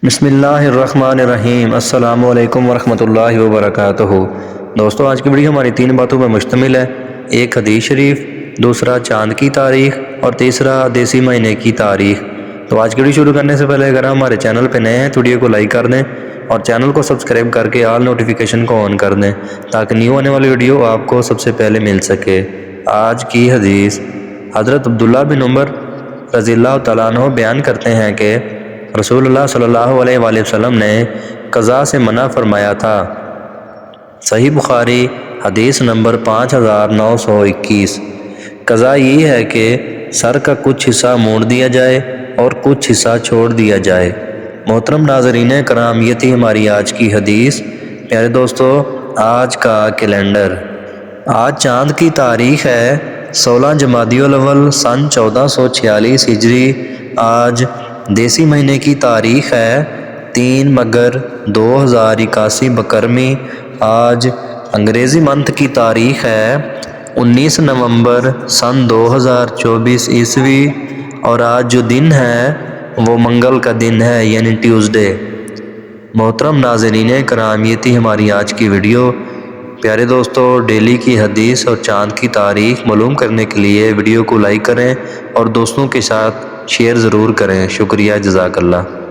بسم اللہ الرحمن الرحیم۔ السلام علیکم ورحمۃ اللہ وبرکاتہ۔ دوستو، آج کی ویڈیو ہماری 3 باتوں پر مشتمل ہے۔ ایک حدیث شریف، دوسرا چاند کی تاریخ اور تیسرا دیسی مہینے کی تاریخ۔ تو آج کی ویڈیو شروع کرنے سے پہلے اگر ہمارے چینل پہ نئے ہیں تو ویڈیو کو لائک کر دیں اور چینل کو سبسکرائب کر کے آل نوٹیفیکیشن کو آن کر دیں تاکہ نیو آنے والی ویڈیو آپ کو سب سے پہلے مل سکے۔ آج کی حدیث، حضرت عبداللہ بن عمر رضی اللہ تعالیٰ عنہ بیان کرتے ہیں کہ رسول اللہ صلی اللہ علیہ وآلہ وسلم نے قضاء سے منع فرمایا تھا۔ صحیح بخاری حدیث نمبر 5921۔ قضاء یہ ہے کہ سر کا کچھ حصہ موڑ دیا جائے اور کچھ حصہ چھوڑ دیا جائے۔ محترم ناظرین کرام، یہ تھی ہماری آج کی حدیث۔ پیارے دوستو، آج کا کیلنڈر، آج چاند کی تاریخ ہے 16 جمادی الاول سن 1446 ہجری۔ آج دیسی مہینے کی تاریخ ہے 3 مگر 2081 بکرمی۔ آج انگریزی منتھ کی تاریخ ہے 19 نومبر سن 2024 عیسوی، اور آج جو دن ہے وہ منگل کا دن ہے، یعنی ٹیوزڈے۔ محترم ناظرین کرام، یہ تھی ہماری آج کی ویڈیو۔ پیارے دوستو، ڈیلی کی حدیث اور چاند کی تاریخ معلوم کرنے کے لیے ویڈیو کو لائک کریں اور دوستوں کے ساتھ شیئر ضرور کریں۔ شکریہ، جزاک اللہ۔